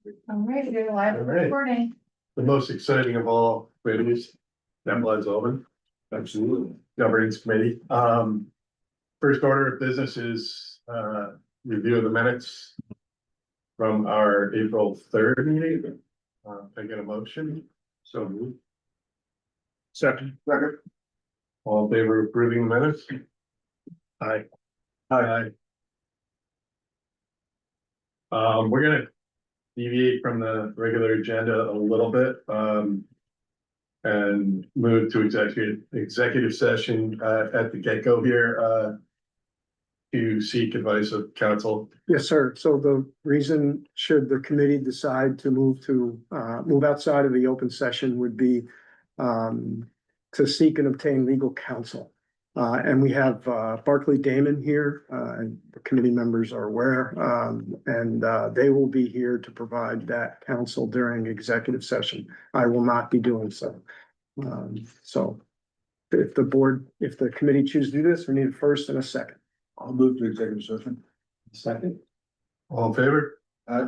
All right, you're live All right. recording. The most exciting of all committees, that was open. Absolutely. Governance committee. First order of business is, review of the minutes from our April 3rd meeting. Can I get a motion? So moved. Second. All in favor of approving the minutes? Aye. Aye. We're gonna deviate from the regular agenda a little bit, and move to executive session, at the get-go here, to seek advice of counsel. Yes, sir. So the reason, should the committee decide to move outside of the open session, would be to seek and obtain legal counsel. And we have Barclay Damon here, and the committee members are aware, and they will be here to provide that counsel during executive session. I will not be doing so. So if the committee chooses to do this, we need a first and a second. I'll move to executive session. Second. All in favor? Aye.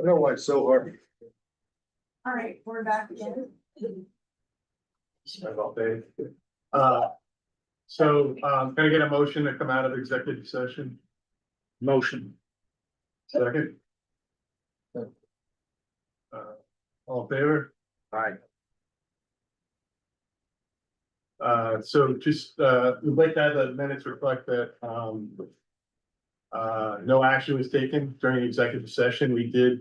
I don't know why it's so hard. All right, we're back again. Spent all day. Can I get a motion to come out of executive session? Motion. Second? All in favor? Aye. We'd like to have the minutes reflect that, no action was taken during executive session. We did,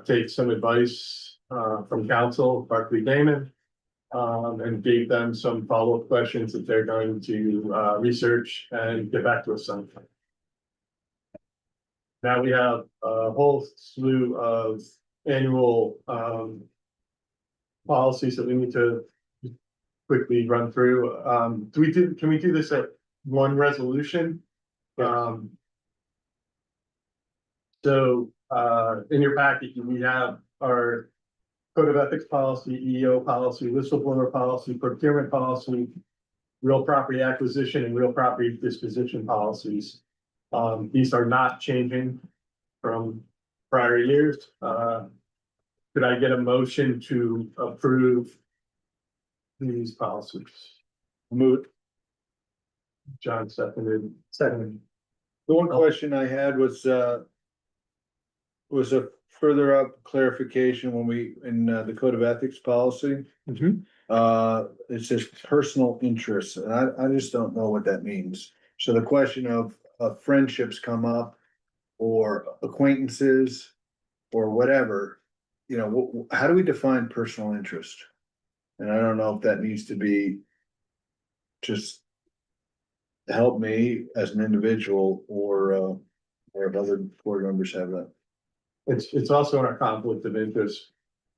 take some advice, from council, Barclay Damon, and gave them some follow-up questions that they're going to, research and get back to us on. Now we have a whole slew of annual, policies that we need to quickly run through. Can we do this at one resolution? In your package, we have our code of ethics policy, EEO policy, whistleblower policy, procurement policy, real property acquisition and real property disposition policies. These are not changing from prior years. Could I get a motion to approve these policies? Move. John seconded. Second. The one question I had was a further up clarification when we, in the code of ethics policy. It says personal interests, and I just don't know what that means. So the question of friendships come up, or acquaintances, or whatever, you know, how do we define personal interest? And I don't know if that needs to be just help me as an individual, or if other board members have that. It's also in our conflict of interest.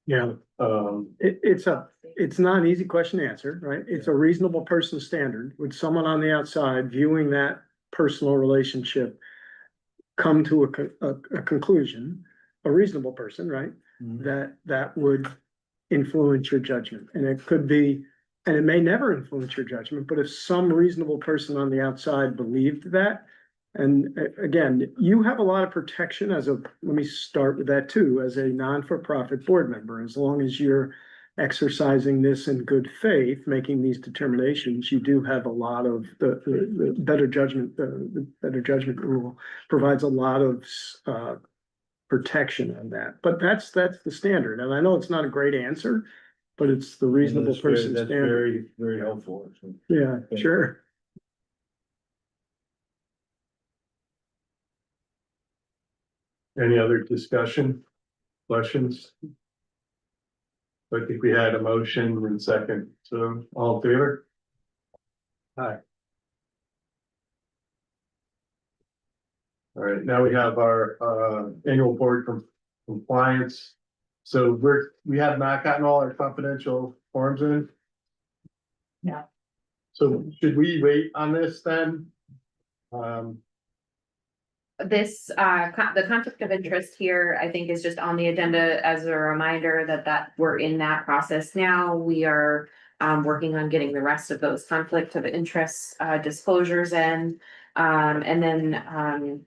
Yeah, Um, it's not an easy question to answer, right? It's a reasonable person standard. Would someone on the outside viewing that personal relationship come to a conclusion, a reasonable person, right? That would influence your judgment. And it could be, and it may never influence your judgment, but if some reasonable person on the outside believed that, and again, you have a lot of protection let me start with that too, as a non-for-profit board member, as long as you're exercising this in good faith, making these determinations, you do have a lot of the better judgment, the better judgment rule provides a lot of protection on that. But that's the standard. And I know it's not a great answer, but it's the reasonable person That's standard. very, very helpful. Yeah, sure. any other discussion, questions? I think we had a motion and second, so all in favor? Aye. All right, now we have our annual board compliance. So we have not gotten all our confidential forms in. No. So should we wait on this then? This, the conflict of interest here, I think is just on the agenda as a reminder that we're in that process now. We are working on getting the rest of those conflict of interest disclosures in. And then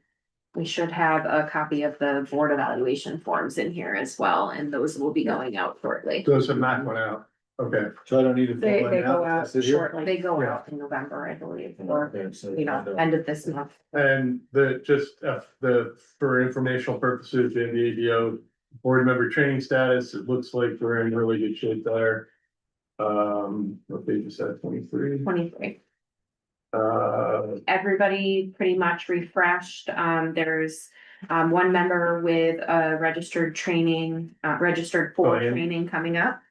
we should have a copy of the board evaluation forms in here as well, and those will be going out shortly. Those have not gone out, okay. So I don't need to. They go out Sit here? shortly. They go out in November, I believe, or, Okay, so- end of this month. And for informational purposes, in the ADO board member training status, it looks like we're in really good shape there. What page is that, 23? 23. Uh, Everybody pretty much refreshed. There's one member with a registered training, registered for yeah. training coming up.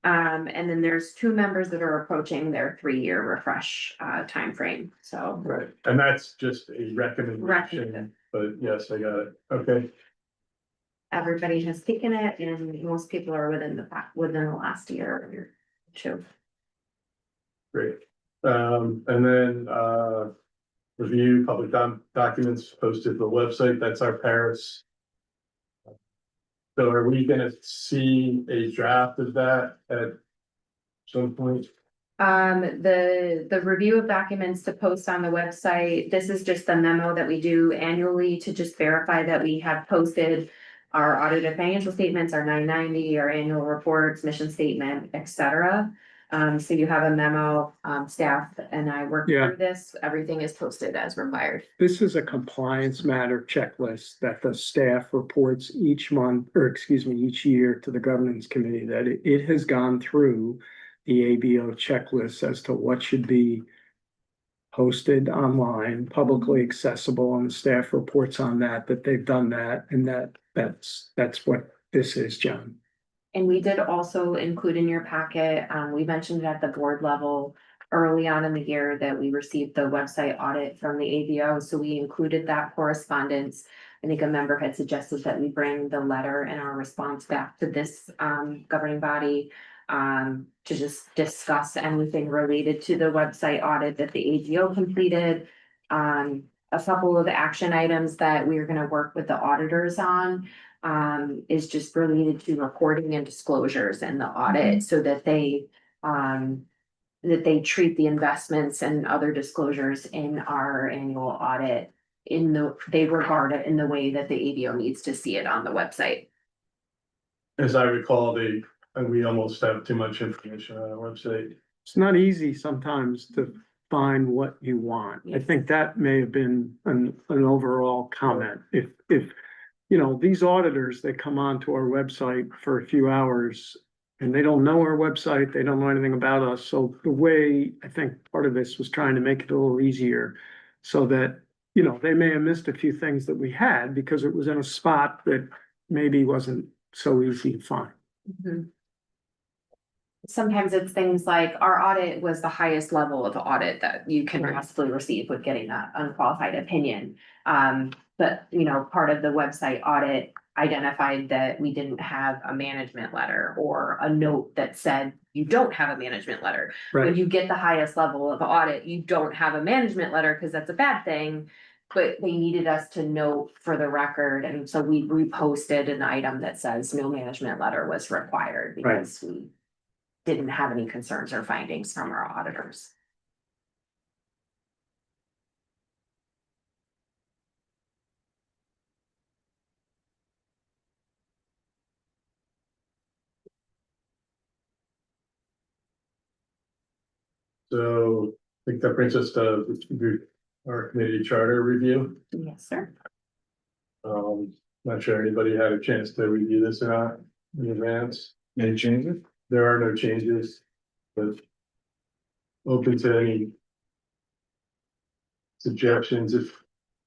And then there's two members that are approaching their 3-year refresh timeframe, so. right, and that's just a recommendation, Recommended. but yes, I got it, okay. Everybody has taken it and most people are within the last year or two. Great. And then, review public documents posted to the website, that's our Paris. So are we gonna see a draft of that at some point? The review of documents to post on the website, this is just a memo that we do annually to just verify that we have posted our audited financial statements, our 990, our annual reports, mission statement, et cetera. So you have a memo, staff and I work Yeah. through this, everything is posted as required. This is a compliance matter checklist that the staff reports each month, or excuse me, each year to the governance committee, that it has gone through the ABO checklist as to what should be posted online, publicly accessible, and the staff reports on that they've done that, and that's what this is, John. And we did also include in your packet, we mentioned it at the board level early on in the year that we received the website audit from the ABO, so we included that correspondence. I think a member had suggested that we bring the letter and our response back to this governing body to just discuss anything related to the website audit that the AGO completed. A couple of action items that we're gonna work with the auditors on is just related to reporting and disclosures in the audit so that they treat the investments and other disclosures in our annual audit they regard it in the way that the ABO needs to see it on the website. As I recall, we almost have too much information on our website. It's not easy sometimes to find what you want. I think that may have been an overall comment. If, you know, these auditors, they come onto our website for a few hours and they don't know our website, they don't know anything about us. So the way, I think part of this was trying to make it a little easier so that, you know, they may have missed a few things that we had because it was in a spot that maybe wasn't so easy to find. Mhm. Sometimes it's things like our audit was the highest level of audit that you can Right. possibly receive with getting that unqualified opinion. But you know, part of the website audit identified that we didn't have a management letter or a note that said you don't have a management letter. When Right, you get the highest level of audit, you don't have a management letter because that's a bad thing. But they needed us to note for the record, and so we reposted an item that says no management letter was required because we didn't have any concerns or findings from our auditors. So I think that brings us to our committee charter review. Yes, sir. Not sure anybody had a chance to review this or not in advance. Any changes? There are no changes, but open to any suggestions if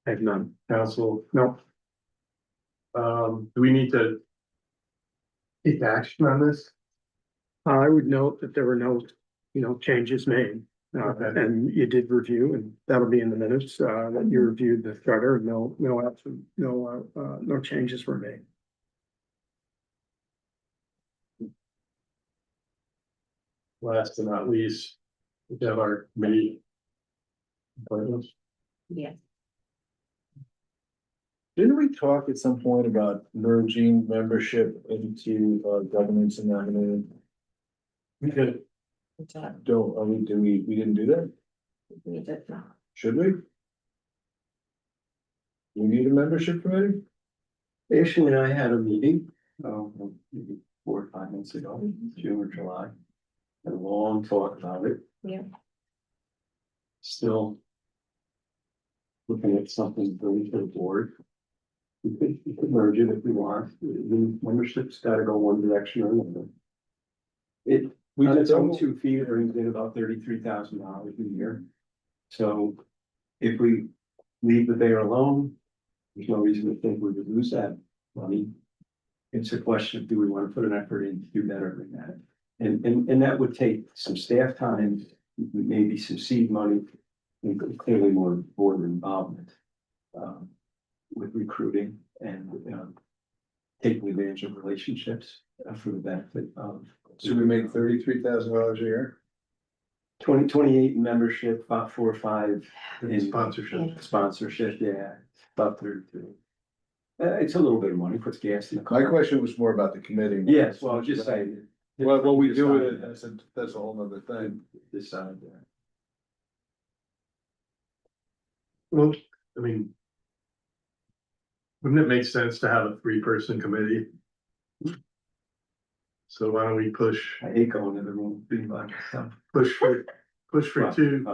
I have none. council. No, Do we need to take action on this? I would note that there were no, you know, changes made. Okay. And you did review, and that'll be in the minutes, that you reviewed the charter, no changes were made. Last but not least, we have our committee appointments. Yeah. Didn't we talk at some point about merging membership into governance and nominating? We could, We didn't do that? We did not. Should we? We need a membership committee? Ashley and I had a meeting, maybe 4 or 5 months ago, June or July. Had a long talk about it. Yeah. Still looking at something for the board. We could merge it if we want. The membership's gotta go one direction or another. We On did its own some- 2 feet, it brings in about $33,000 a year. So if we leave the bear alone, there's no reason to think we would lose that money. It's a question of, do we want to put an effort in to do better than that? And that would take some staff time, maybe some seed money, and clearly more board involvement. With recruiting and taking advantage of relationships for the benefit of. Should we make $33,000 a year? 28 in membership, about 4 or 5 in sponsorship. sponsorship, yeah, about 33. It's a little bit of money, puts gas in the car. My question was more about the committee. Yes, well, just saying, What we do with it, that's a whole nother thing. Decide that. Well, I mean. Wouldn't it make sense to have a 3-person committee? So why don't we push I hate going to the room, being by myself. for two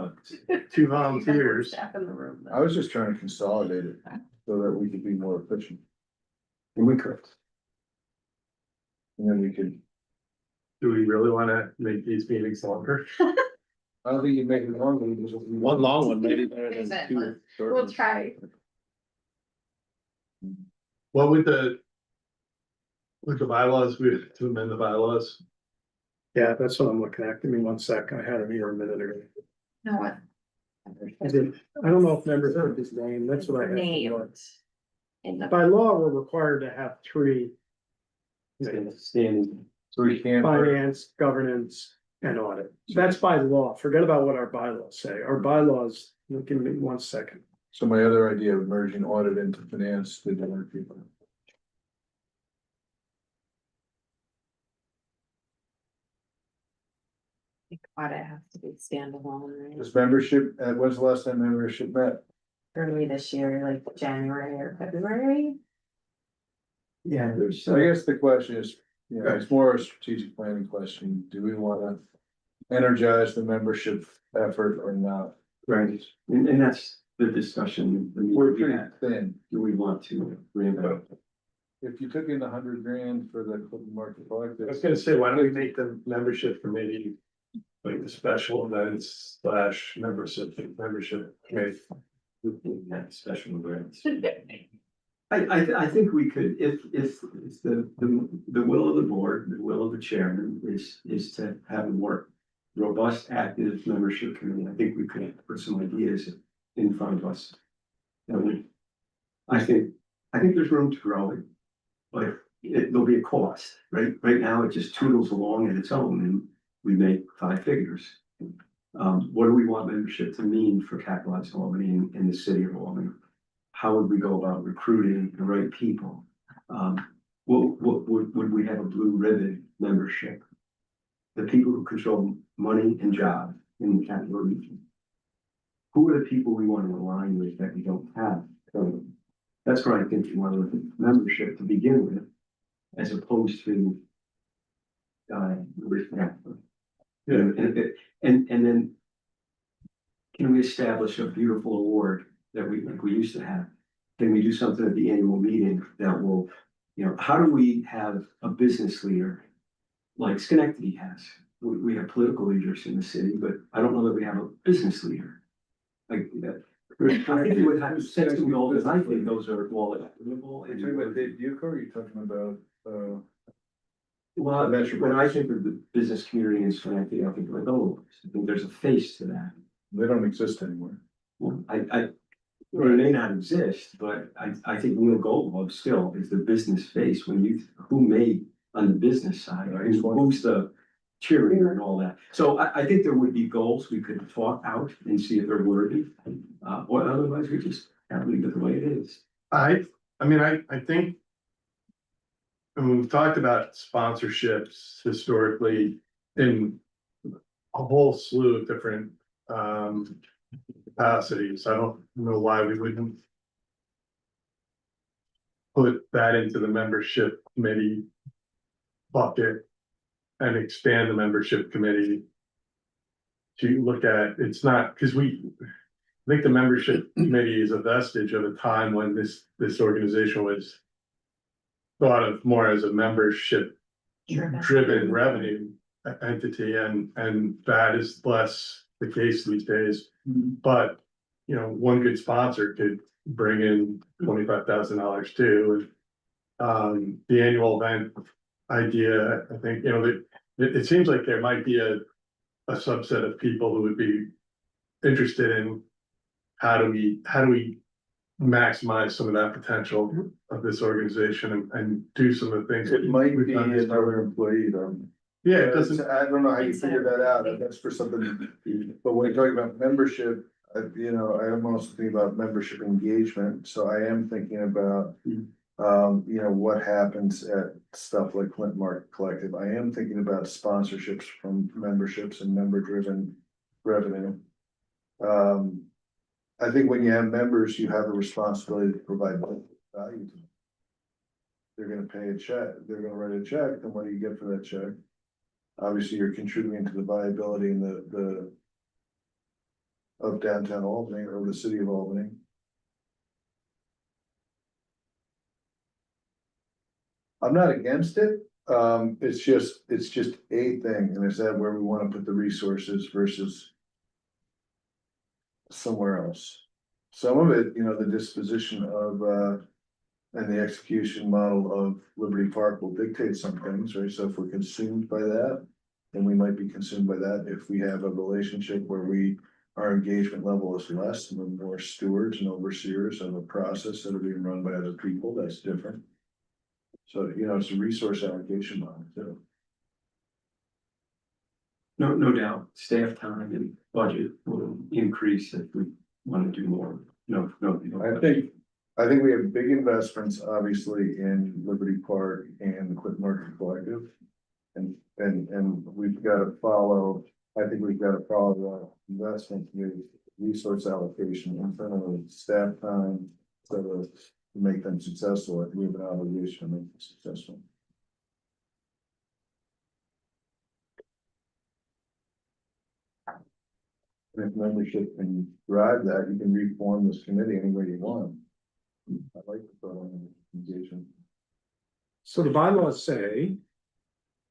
volunteers? Staff in the room, though. I was just trying to consolidate it so that we could be more efficient, And we could. and then we could, Do we really wanna make these meetings longer? I don't think you make it longer. One long one, maybe better than Exactly. two short We'll ones. try. What would the bylaws, we have to amend the bylaws? Yeah, that's what I'm looking at. Give me 1 sec. I had it here a minute ago. Know what? I don't know if members heard his name. That's what I have. Named. In the By law, we're required to have 3: Standing. So we can't. finance, governance, and audit. That's by law. Forget about what our bylaws say. Our bylaws, give me 1 second. So my other idea of merging audit into finance did not work people. audit has to be standalone, right? Does membership, when's the last time membership met? Early this year, like January or February. Yeah, there's. So I guess the question is, you know, it's more a strategic planning question. Do we wanna energize the membership effort or not? Right, and that's the discussion. I mean, We're we pretty had. thin. Do we want to ramp up? If you took in $100,000 for the Clinton Market Collective. I was gonna say, why don't we make the membership committee like the special events / membership committee? That special grants. I think we could, if the will of the board, the will of the chairman is to have a more robust, active membership committee. I think we could put some ideas in front of us. I think there's room to grow it, but there'll be a cost, right? Right now, it just toodles along at its own and we make 5 figures. What do we want membership to mean for Capitalized Albany in the city of Albany? How would we go about recruiting the right people? Would we have a blue ribbon membership? The people who control money and job in the capital region. Who are the people we want to align with that we don't have? So that's where I think we want to look at membership to begin with, as opposed to and then can we establish a beautiful award that we used to have? Can we do something at the annual meeting that will, you know, how do we have a business leader like Schenectady has? We have political leaders in the city, but I don't know that we have a business leader. Like that. I think it would have sense to me all, because I think those are all equitable. Are you talking about Dave Duke or are you talking about, Well, when I think of the business community in Schenectady, I think like, oh, I think there's a face to that. they don't exist anymore. Well, well, it may not exist, but I think Neil Goldblum still is the business face when who made on the business side, right? Who's the cheerleader and all that. So I think there would be goals we could talk out and see if they're worthy. Or otherwise we just have to leave it the way it is. I think. And we've talked about sponsorships historically in a whole slew of different capacities. I don't know why we wouldn't put that into the membership committee bucket and expand the membership committee to look at, it's not, because I think the membership committee is a vestige of a time when this organization was thought of more as a membership driven revenue entity, and that is less the case these days. But, you know, one good sponsor could bring in $25,000 too. And the annual event idea, I think, you know, it seems like there might be a subset of people who would be interested in how do we maximize some of that potential of this organization and do some of the things. It might we've be done another employee though. Yeah, it doesn't, I don't know how you figure that out, that's for something, but when you're talking about membership, you know, I am also thinking about membership engagement, so I am thinking about. You know, what happens at stuff like Clint Market Collective. I am thinking about sponsorships from memberships and member-driven revenue. I think when you have members, you have a responsibility to provide value to them. They're gonna pay a check, they're gonna write a check, then what do you get for that check? Obviously, you're contributing to the viability and the of downtown Albany or the city of Albany. I'm not against it, it's just a thing, and is that where we wanna put the resources versus somewhere else? Some of it, you know, the disposition of, and the execution model of Liberty Park will dictate some things, right? So if we're consumed by that, then we might be consumed by that. If we have a relationship where our engagement level is less, and we're more stewards and overseers of a process that are being run by other people, that's different. So, you know, it's a resource allocation model too. No doubt, staff time and budget will increase if we want to do more. No. I think we have big investments, obviously, in Liberty Park and the Quit Market Collective. And we've got to follow, I think we've got to follow the investment with resource allocation, internal staff time, so to make them successful. I think we have an obligation to make them successful. And if membership can drive that, you can reform this committee any way you want. I like the thought on engagement. So the bylaws say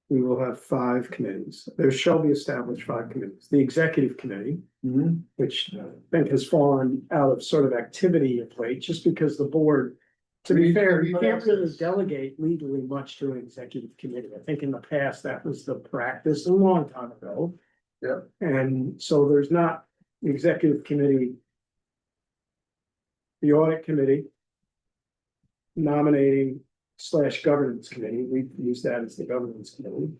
we will have 5 committees. There shall be established 5 committees. The executive committee, which I think has fallen out of sort of activity of late, just because the board, to be fair, you can't really delegate legally much to an executive committee. I think in the past, that was the practice a long time ago. Yeah. And so there's not the executive committee, the audit committee, nominating / governance committee, we use that as the governance committee.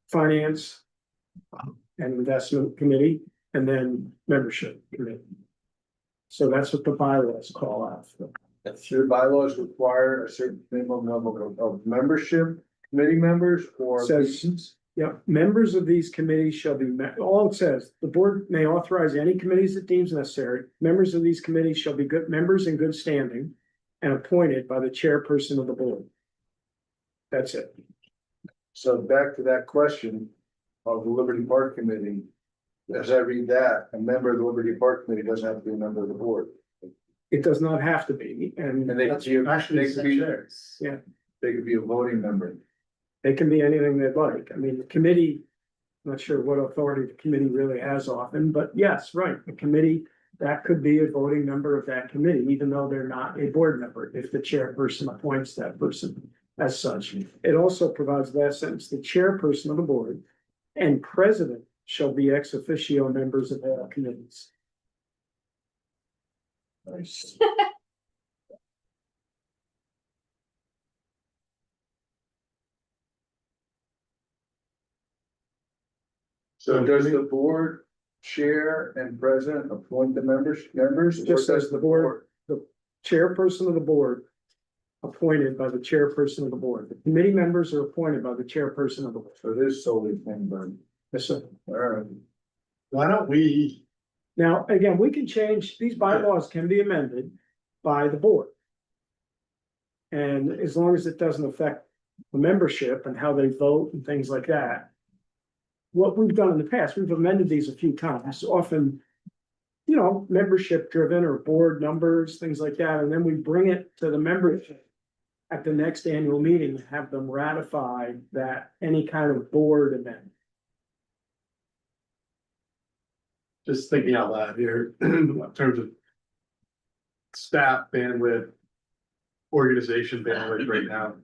Finance and investment committee, and then membership committee. So that's what the bylaws call out for. Should bylaws require a certain minimum level of membership, committee members, or? Says, yeah, members of these committees shall be, all it says, the board may authorize any committees it deems necessary. Members of these committees shall be good members in good standing and appointed by the chairperson of the board. That's it. So back to that question of the Liberty Park Committee. As I read that, a member of the Liberty Park Committee doesn't have to be a member of the board. It does not have to be, and And they could be, Actually, they could be, yeah, they could be a voting member. they can be anything they'd like. I mean, the committee, I'm not sure what authority the committee really has often, but yes, right, the committee, that could be a voting member of that committee, even though they're not a board member, if the chairperson appoints that person as such. It also provides that sentence, the chairperson of the board and president shall be ex officio members of all committees. Nice. So does the board chair and president appoint the members? It just says the board, the chairperson of the board appointed by the chairperson of the board. The committee members are appointed by the chairperson of the board. So it is solely Penn. Yes, sir. All right. Why don't we, Now, again, we can change, these bylaws can be amended by the board. And as long as it doesn't affect the membership and how they vote and things like that. What we've done in the past, we've amended these a few times, often, you know, membership driven or board numbers, things like that, and then we bring it to the membership at the next annual meeting, have them ratify that any kind of board amendment. just thinking out loud here, in terms of staff bandwidth, organization bandwidth right now.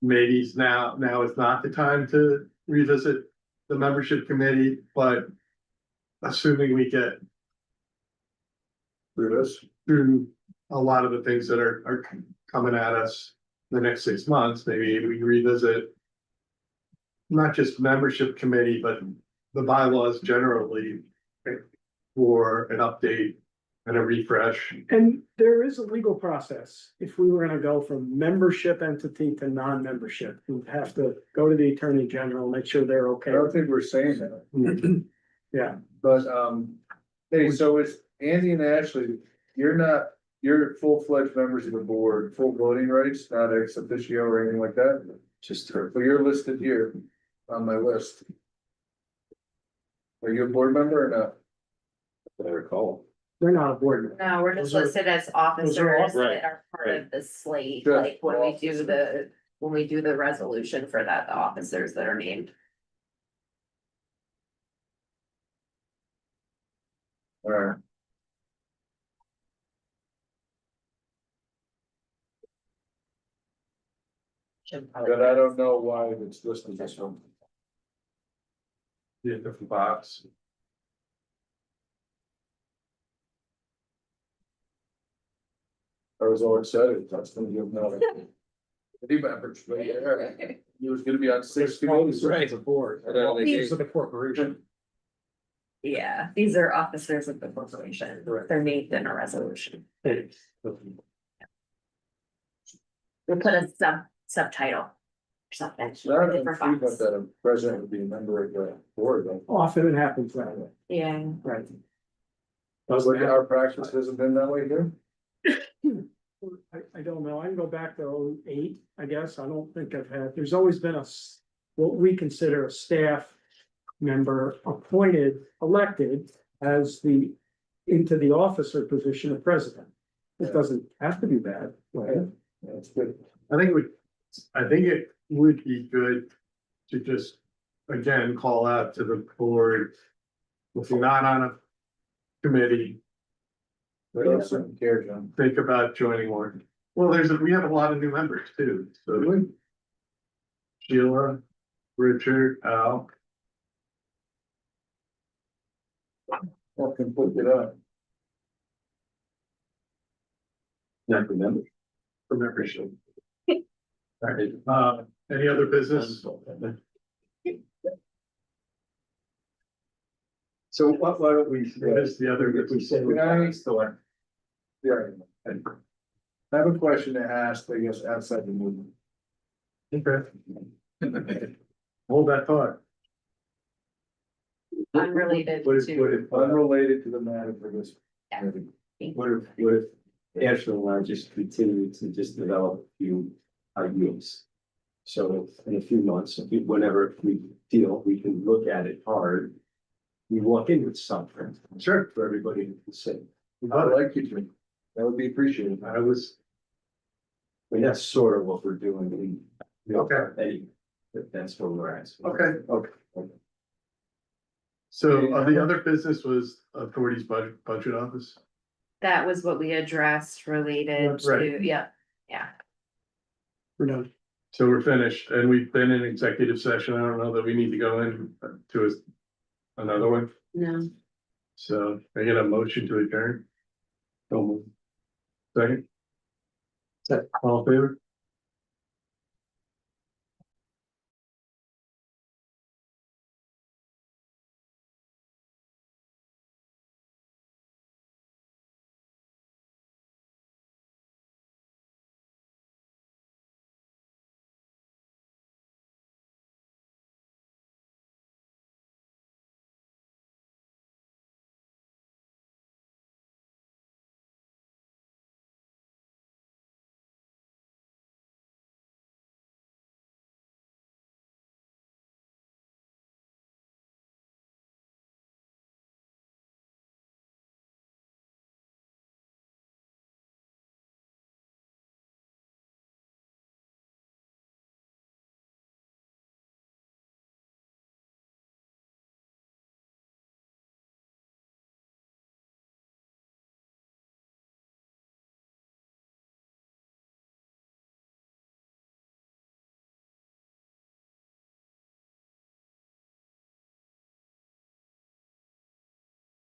Maybe now is not the time to revisit the membership committee, but assuming we get Through this. through a lot of the things that are coming at us the next 6 months, maybe we revisit not just membership committee, but the bylaws generally for an update and a refresh. And there is a legal process. If we were gonna go from membership entity to non-membership, we'd have to go to the Attorney General, make sure they're I okay. don't think we're saying that, Yeah, but, hey, so it's Andy and Ashley, you're full-fledged members of the board, full voting rights, not ex officio or anything like that? Just her. But you're listed here on my list. Are you a board member or not? That I recall. they're not a board member. No, we're just Those are- listed as those are all- officers right, that are part of the slate, Just like when we do officers. when we do the resolution for that, the officers that are named. Alright, Should probably- but I don't know why it's listed this one. Yeah, different box. I was all excited, that's gonna give no. Any members, but yeah, he was gonna be on six committees. Right, the board. And then they These gave- are the corporation. Yeah, these are officers of the corporation. Correct. They're named in a resolution. Hey, We put a subtitle. Or something. So I don't Different think box. that a president would be a member of the board, though. Often it happens that way. Yeah, Right. But our practice hasn't been that way here. I don't know. I can go back to 08, I guess. I don't think I've had, there's always been what we consider a staff member appointed, elected as into the officer position of president. It doesn't have to be bad, right? That's good. I think it would be good to just, again, call out to the board. If you're not on a committee, I don't care, John. think about joining one. Well, we have a lot of new members too, so. Sheila, Richard, Al, I can put it up. Not remember. for membership. All right, any other business? So why don't we? What is the other? If we say we're Yeah. I have a question to ask, I guess, outside the movement. Okay. Hold that thought. unrelated What if, to. Unrelated to the matter for this. Yeah. committee. what if Ashley and I just continue to just develop a few ideas? So in a few months, whenever we feel we can look at it hard, we walk in with something. Sure. For everybody to say. I would like you to, that would be appreciated. I was, I mean, that's sort of what we're doing in. Okay. Anyway, that's where we're at. okay, Okay. so the other business was authorities budget office. That was what we addressed related Right. to, yeah, We're done. So we're finished and we've been in executive session. I don't know that we need to go in to another one. no. So I get a motion to adjourn. Second. All in favor?